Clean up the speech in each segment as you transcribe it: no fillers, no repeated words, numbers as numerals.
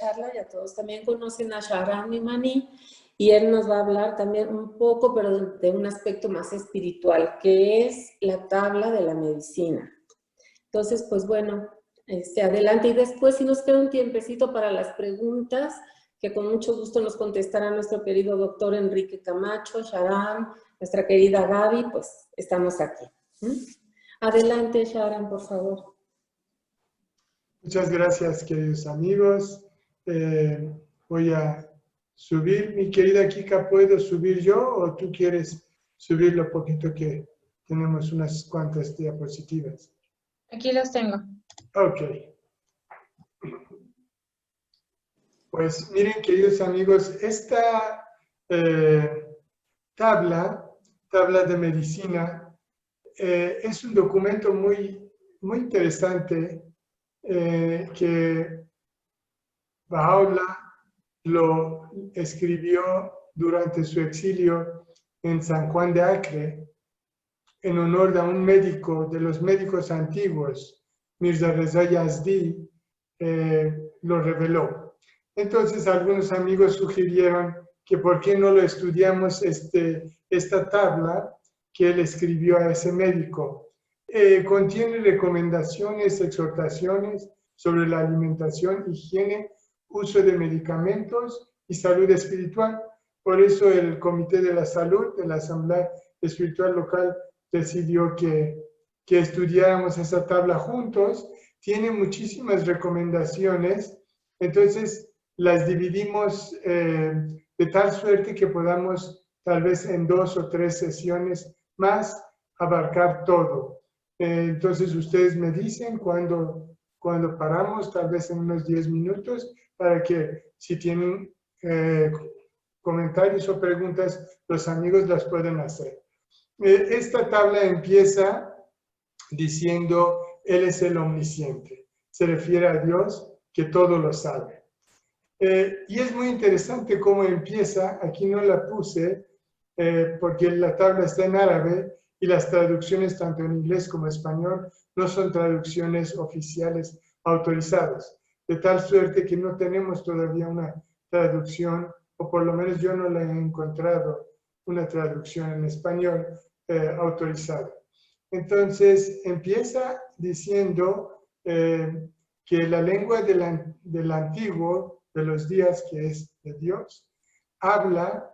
charla, ya todos también conocen a Shahram Mimani, y él nos va a hablar también un poco, pero de un aspecto más espiritual, que es la tabla de la medicina. Entonces, pues bueno, adelante. Y después, si nos queda un tiempecito para las preguntas, que con mucho gusto nos contestará nuestro querido doctor Enrique Camacho, Shahram, nuestra querida Gaby, pues estamos aquí. Adelante, Shahram, por favor. Muchas gracias, queridos amigos. Voy a subir. Mi querida Kika, ¿puedo subir yo o tú quieres subir lo poquito que tenemos unas cuantas diapositivas? Aquí las tengo. Ok. Pues miren, queridos amigos, esta tabla de medicina, es un documento muy interesante que Baha'u'lláh lo escribió durante su exilio en San Juan de Acre, en honor de un médico, de los médicos antiguos, Mirza Reza Yazdi, lo reveló. Entonces algunos amigos sugirieron que por qué no lo estudiamos esta tabla que él escribió a ese médico. Contiene recomendaciones, exhortaciones sobre la alimentación, higiene, uso de medicamentos y salud espiritual. Por eso el Comité de la Salud de la Asamblea Espiritual Local decidió que estudiáramos esa tabla juntos. Tiene muchísimas recomendaciones, entonces las dividimos de tal suerte que podamos tal vez en 2 o 3 sesiones más abarcar todo. Entonces ustedes me dicen cuando paramos, tal vez en unos 10 minutos, para que si tienen comentarios o preguntas, los amigos las pueden hacer. Esta tabla empieza diciendo, Él es el omnisciente. Se refiere a Dios que todo lo sabe. Y es muy interesante cómo empieza, aquí no la puse, porque la tabla está en árabe y las traducciones tanto en inglés como en español no son traducciones oficiales autorizadas. De tal suerte que no tenemos todavía una traducción, o por lo menos yo no la he encontrado, una traducción en español autorizada. Entonces empieza diciendo que la lengua del antiguo, de los días, que es de Dios, habla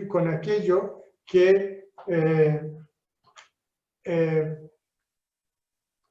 con aquello que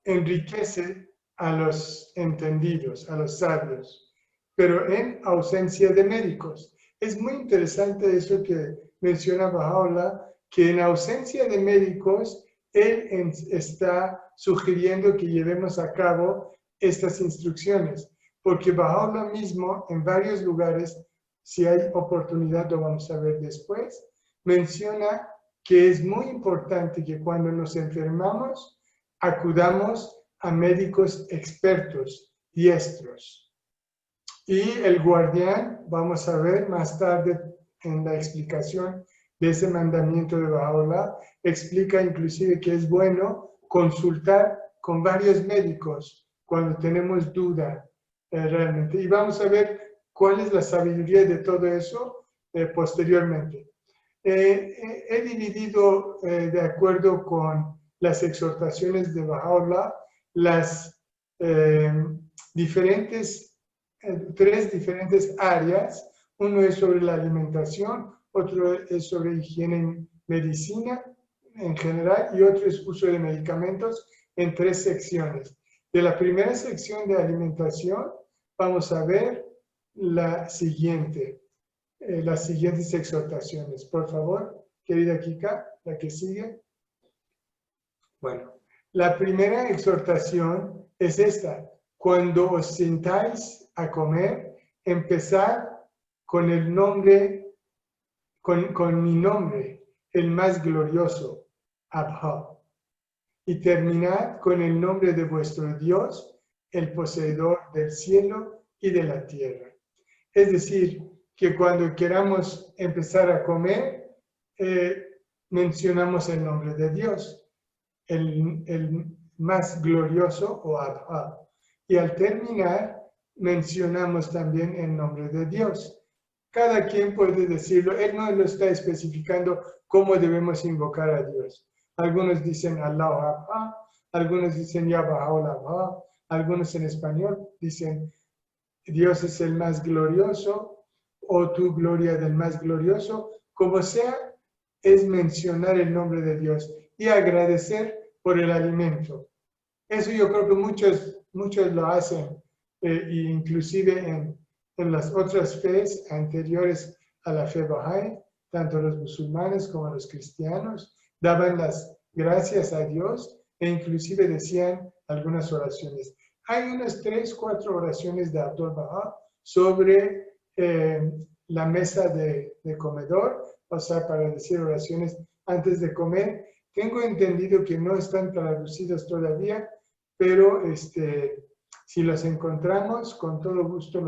enriquece a los entendidos, a los sabios, pero en ausencia de médicos. Es muy interesante eso que menciona Baha'u'lláh, que en ausencia de médicos, él está sugiriendo que llevemos a cabo estas instrucciones, porque Baha'u'lláh mismo en varios lugares, si hay oportunidad lo vamos a ver después, menciona que es muy importante que cuando nos enfermamos acudamos a médicos expertos, diestros. Y el guardián, vamos a ver más tarde en la explicación de ese mandamiento de Baha'u'lláh, explica inclusive que es bueno consultar con varios médicos cuando tenemos duda realmente. Y vamos a ver cuál es la sabiduría de todo eso posteriormente. He dividido de acuerdo con las exhortaciones de Baha'u'lláh las tres diferentes áreas. Uno es sobre la alimentación, otro es sobre higiene en medicina en general y otro es uso de medicamentos en 3 secciones. De la primera sección de alimentación vamos a ver las siguientes exhortaciones. Por favor, querida Kika, la que sigue. Bueno, la primera exhortación es esta. Cuando os sentáis a comer, empezad con el nombre, con mi nombre, el más glorioso, Abha. Y terminad con el nombre de vuestro Dios, el poseedor del cielo y de la tierra. Es decir, que cuando queramos empezar a comer, mencionamos el nombre de Dios, el más glorioso o Abha. Y al terminar, mencionamos también el nombre de Dios. Cada quien puede decirlo, él no lo está especificando cómo debemos invocar a Dios. Algunos dicen Allahu Akbar, algunos dicen Ya Baha'u'llah, algunos en español dicen Dios es el más glorioso o tu gloria del más glorioso. Como sea, es mencionar el nombre de Dios y agradecer por el alimento. Eso yo creo que muchos lo hacen, inclusive en las otras fees anteriores a la fe Bahá'í, tanto los musulmanes como los cristianos daban las gracias a Dios e inclusive decían algunas oraciones. Hay unas 3, 4 oraciones de Abdul Bahá sobre la mesa de comedor, o sea, para decir oraciones antes de comer. Tengo entendido que no están traducidas todavía, pero si los encontramos, con todo gusto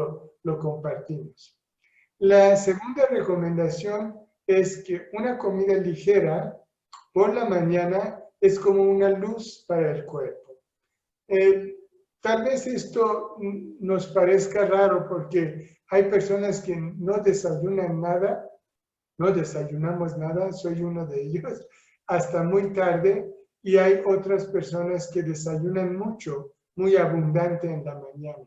lo compartimos. La segunda recomendación es que una comida ligera por la mañana es como una luz para el cuerpo. Tal vez esto nos parezca raro porque hay personas que no desayunan nada, no desayunamos nada, soy uno de ellos, hasta muy tarde, y hay otras personas que desayunan mucho, muy abundante en la mañana.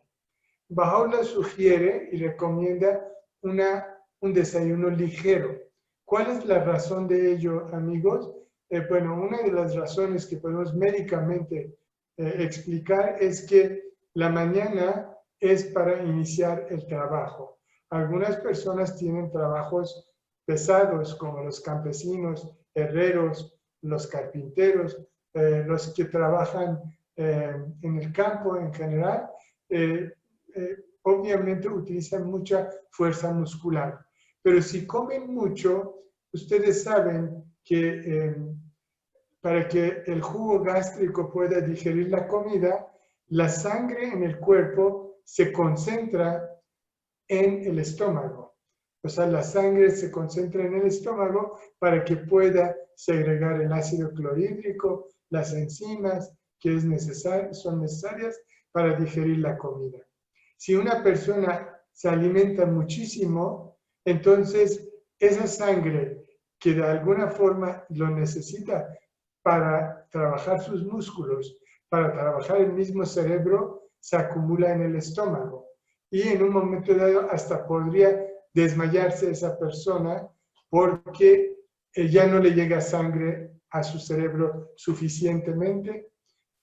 Baha'u'llah sugiere y recomienda un desayuno ligero. ¿Cuál es la razón de ello, amigos? Bueno, una de las razones que podemos médicamente explicar es que la mañana es para iniciar el trabajo. Algunas personas tienen trabajos pesados, como los campesinos, herreros, los carpinteros, los que trabajan en el campo en general, obviamente utilizan mucha fuerza muscular. Pero si comen mucho, ustedes saben que para que el jugo gástrico pueda digerir la comida, la sangre en el cuerpo se concentra en el estómago. O sea, la sangre se concentra en el estómago para que pueda segregar el ácido clorhídrico, las enzimas que son necesarias para digerir la comida. Si una persona se alimenta muchísimo, entonces esa sangre que de alguna forma lo necesita para trabajar sus músculos, para trabajar el mismo cerebro, se acumula en el estómago. Y en un momento dado hasta podría desmayarse esa persona porque ya no le llega sangre a su cerebro suficientemente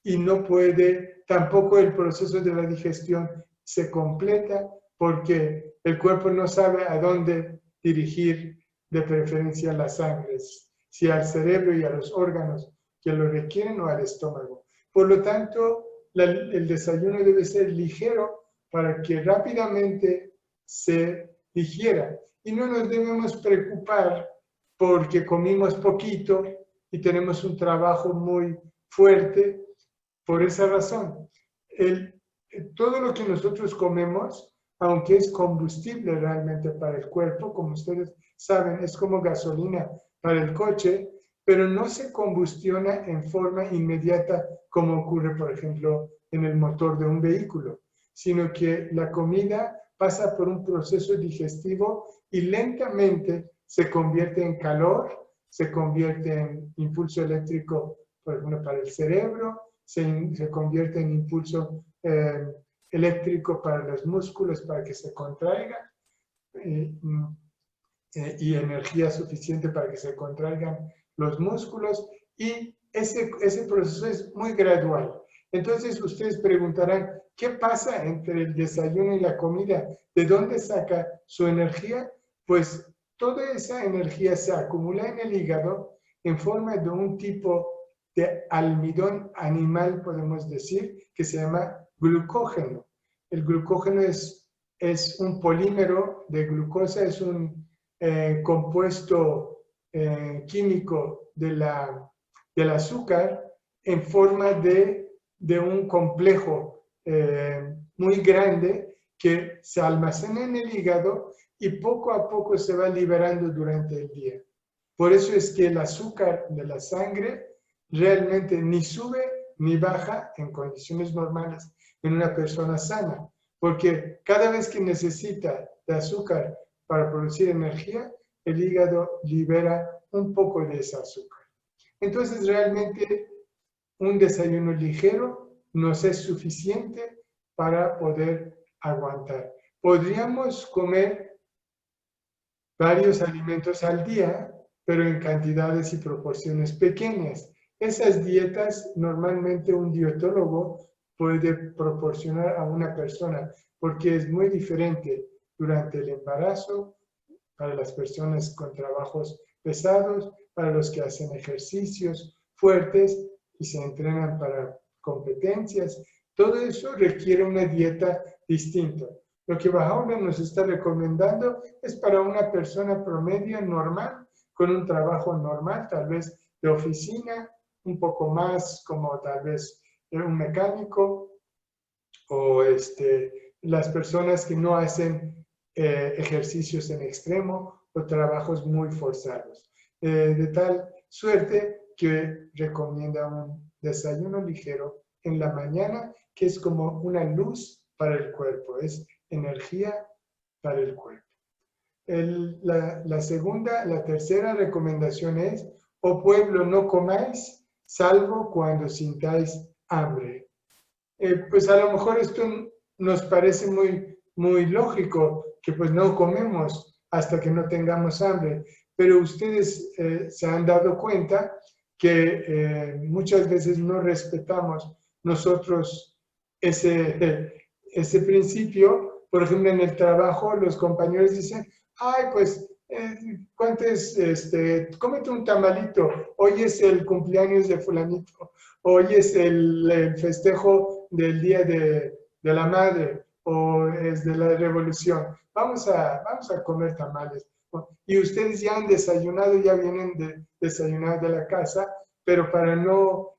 y no puede, tampoco el proceso de la digestión se completa porque el cuerpo no sabe a dónde dirigir de preferencia las sangres, si al cerebro y a los órganos que lo requieren o al estómago. Por lo tanto, el desayuno debe ser ligero para que rápidamente se digiera. Y no nos debemos preocupar porque comimos poquito y tenemos un trabajo muy fuerte por esa razón. Todo lo que nosotros comemos, aunque es combustible realmente para el cuerpo, como ustedes saben, es como gasolina para el coche, pero no se combustiona en forma inmediata como ocurre, por ejemplo, en el motor de un vehículo, sino que la comida pasa por un proceso digestivo y lentamente se convierte en calor, se convierte en impulso eléctrico, por ejemplo, para el cerebro, se convierte en impulso eléctrico para los músculos para que se contraigan y energía suficiente para que se contraigan los músculos, y ese proceso es muy gradual. Entonces ustedes preguntarán, ¿qué pasa entre el desayuno y la comida? ¿De dónde saca su energía? Pues toda esa energía se acumula en el hígado en forma de un tipo de almidón animal, podemos decir, que se llama glucógeno. El glucógeno es un polímero de glucosa, es un compuesto químico del azúcar en forma de un complejo muy grande que se almacena en el hígado y poco a poco se va liberando durante el día. Por eso es que el azúcar de la sangre realmente ni sube ni baja en condiciones normales en una persona sana, porque cada vez que necesita de azúcar para producir energía, el hígado libera un poco de ese azúcar. Entonces, realmente, un desayuno ligero nos es suficiente para poder aguantar. Podríamos comer varios alimentos al día, pero en cantidades y proporciones pequeñas. Esas dietas normalmente un dietólogo puede proporcionar a una persona porque es muy diferente durante el embarazo, para las personas con trabajos pesados, para los que hacen ejercicios fuertes y se entrenan para competencias. Todo eso requiere una dieta distinta. Lo que Baha'u'lláh nos está recomendando es para una persona promedio normal, con un trabajo normal, tal vez de oficina, un poco más como tal vez un mecánico, o las personas que no hacen ejercicios en extremo o trabajos muy forzados. De tal suerte que recomienda un desayuno ligero en la mañana, que es como una luz para el cuerpo, es energía para el cuerpo. La tercera recomendación es: oh pueblo, no comáis, salvo cuando sintáis hambre. Pues a lo mejor esto nos parece muy lógico, que pues no comemos hasta que no tengamos hambre, pero ustedes se han dado cuenta que muchas veces no respetamos nosotros ese principio. Por ejemplo, en el trabajo los compañeros dicen: ay, pues, cómete un tamalito, hoy es el cumpleaños de fulanito, hoy es el festejo del Día de la Madre, o es de la Revolución, vamos a comer tamales. Y ustedes ya han desayunado, ya vienen de desayunar de la casa, pero para no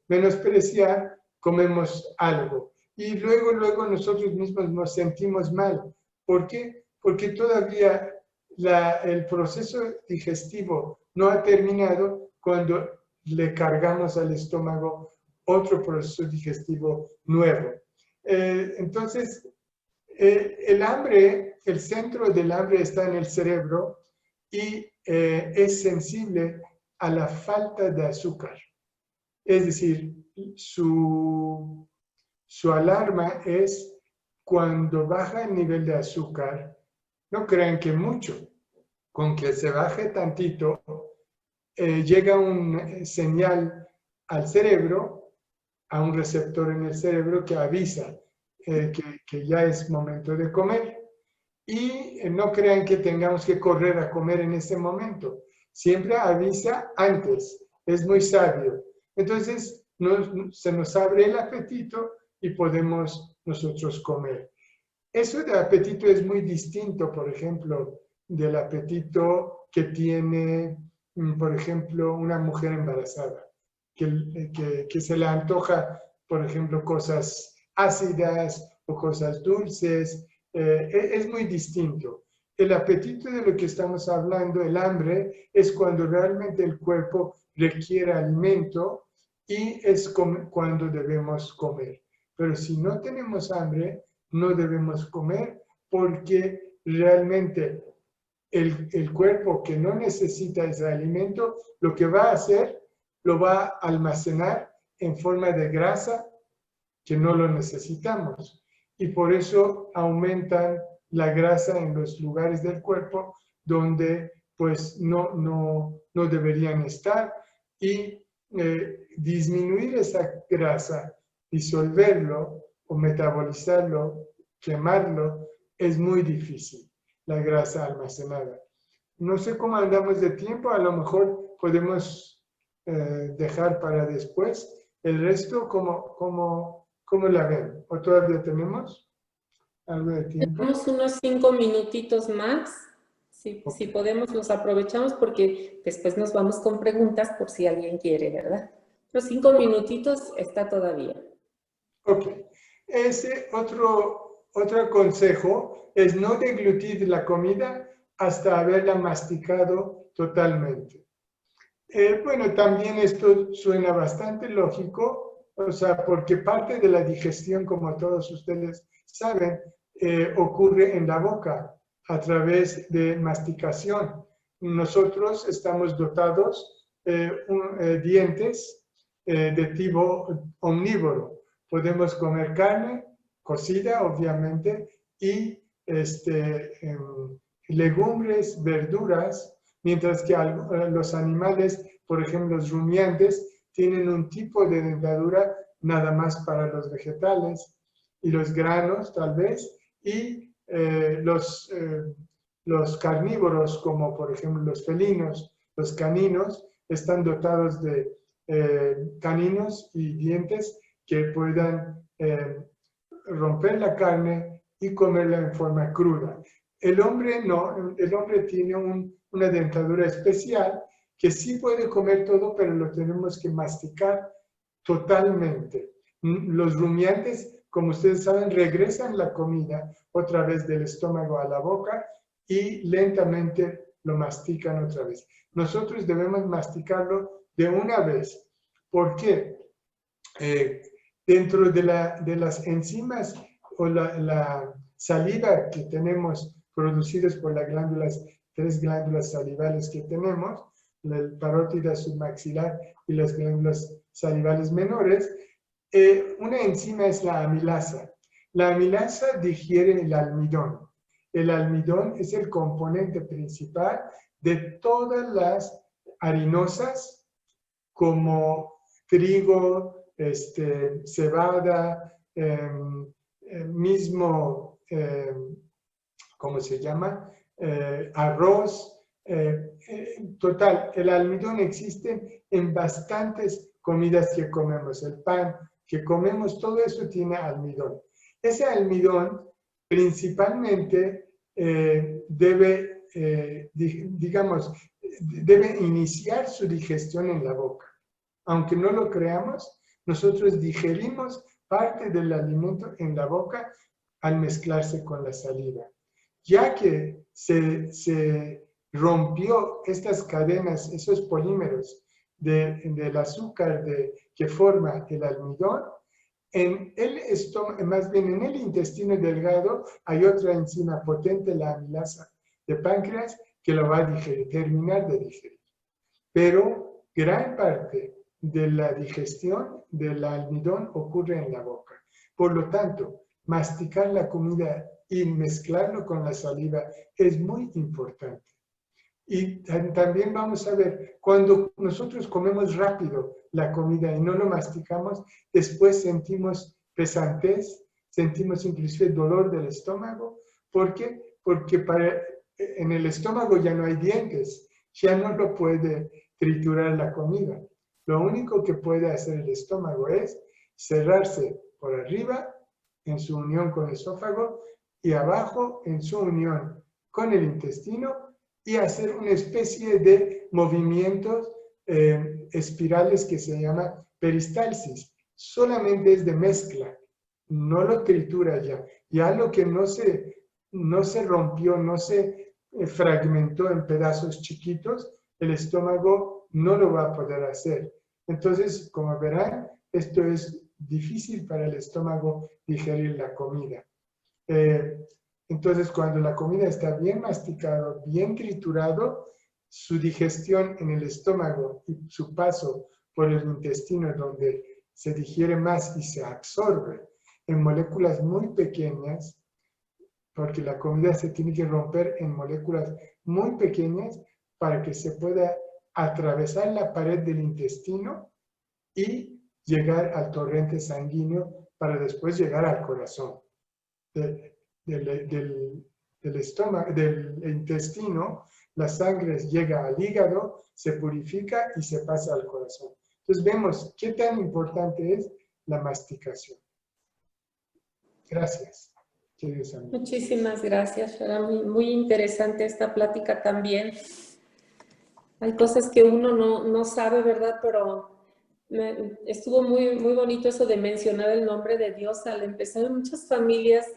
menospreciar, comemos algo. Y luego nosotros mismos nos sentimos mal. ¿Por qué? Porque todavía el proceso digestivo no ha terminado cuando le cargamos al estómago otro proceso digestivo nuevo. Entonces, el hambre, el centro del hambre está en el cerebro y es sensible a la falta de azúcar. Es decir, su alarma es cuando baja el nivel de azúcar. No crean que mucho, con que se baje tantito, llega una señal al cerebro, a un receptor en el cerebro que avisa que ya es momento de comer. Y no crean que tengamos que correr a comer en ese momento. Siempre avisa antes, es muy sabio. Entonces se nos abre el apetito y podemos nosotros comer. Eso de apetito es muy distinto, por ejemplo, del apetito que tiene, por ejemplo, una mujer embarazada, que se le antoja, por ejemplo, cosas ácidas o cosas dulces. Es muy distinto. El apetito de lo que estamos hablando, el hambre, es cuando realmente el cuerpo requiere alimento y es cuando debemos comer. Pero si no tenemos hambre, no debemos comer, porque realmente el cuerpo que no necesita ese alimento, lo que va a hacer, lo va a almacenar en forma de grasa, que no lo necesitamos. Y por eso aumentan la grasa en los lugares del cuerpo donde pues no deberían estar, y disminuir esa grasa, disolverlo o metabolizarlo, quemarlo, es muy difícil, la grasa almacenada. No sé cómo andamos de tiempo, a lo mejor podemos dejar para después. El resto, ¿cómo la ven? ¿O todavía tenemos algo de tiempo? Tenemos unos 5 minutitos más. Si podemos, los aprovechamos porque después nos vamos con preguntas por si alguien quiere, ¿verdad? Los 5 minutitos está todavía. Ok. Otro consejo es no deglutir la comida hasta haberla masticado totalmente. Bueno, también esto suena bastante lógico, o sea, porque parte de la digestión, como todos ustedes saben, ocurre en la boca a través de masticación. Nosotros estamos dotados dientes de tipo omnívoro. Podemos comer carne cocida, obviamente, y legumbres, verduras, mientras que los animales, por ejemplo, los rumiantes, tienen un tipo de dentadura nada más para los vegetales y los granos, tal vez, y los carnívoros, como por ejemplo los felinos, los caninos, están dotados de caninos y dientes que puedan romper la carne y comerla en forma cruda. El hombre no, el hombre tiene una dentadura especial que sí puede comer todo, pero lo tenemos que masticar totalmente. Los rumiantes, como ustedes saben, regresan la comida otra vez del estómago a la boca y lentamente lo mastican otra vez. Nosotros debemos masticarlo de una vez. ¿Por qué? Dentro de las enzimas o la saliva que tenemos producidas por las glándulas, 3 glándulas salivales que tenemos, la parótida submaxilar y las glándulas salivales menores, una enzima es la amilasa. La amilasa digiere el almidón. El almidón es el componente principal de todas las harinosas como trigo, cebada, ¿cómo se llama? Arroz. Total, el almidón existe en bastantes comidas que comemos. El pan que comemos, todo eso tiene almidón. Ese almidón principalmente debe iniciar su digestión en la boca. Aunque no lo creamos, nosotros digerimos parte del alimento en la boca al mezclarse con la saliva. Ya que se rompió estas cadenas, esos polímeros del azúcar que forma el almidón, en el estómago, más bien en el intestino delgado, hay otra enzima potente, la amilasa de páncreas, que lo va a terminar de digerir. Pero gran parte de la digestión del almidón ocurre en la boca. Por lo tanto, masticar la comida y mezclarlo con la saliva es muy importante. Y también vamos a ver, cuando nosotros comemos rápido la comida y no lo masticamos, después sentimos pesantez, sentimos inclusive dolor del estómago. ¿Por qué? Porque en el estómago ya no hay dientes, ya no lo puede triturar la comida. Lo único que puede hacer el estómago es cerrarse por arriba en su unión con el esófago y abajo en su unión con el intestino y hacer una especie de movimientos espirales que se llama peristalsis. Solamente es de mezcla, no lo tritura ya. Ya lo que no se rompió, no se fragmentó en pedazos chiquitos, el estómago no lo va a poder hacer. Entonces, como verán, esto es difícil para el estómago digerir la comida. Entonces, cuando la comida está bien masticado, bien triturado, su digestión en el estómago y su paso por el intestino, donde se digiere más y se absorbe en moléculas muy pequeñas, porque la comida se tiene que romper en moléculas muy pequeñas para que se pueda atravesar la pared del intestino y llegar al torrente sanguíneo para después llegar al corazón. Del estómago, del intestino, la sangre llega al hígado, se purifica y se pasa al corazón. Entonces vemos qué tan importante es la masticación. Gracias, queridos amigos. Muchísimas gracias, Sharami. Muy interesante esta plática también. Hay cosas que uno no sabe, ¿verdad? Pero estuvo muy bonito eso de mencionar el nombre de Dios al empezar. En muchas familias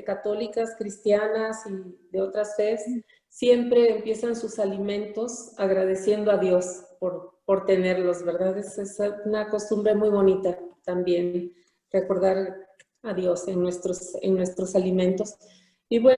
católicas, cristianas y de otras fes siempre empiezan sus alimentos agradeciendo a Dios por tenerlos, ¿verdad? Es una costumbre muy bonita también recordar a Dios en nuestros alimentos. Y bueno,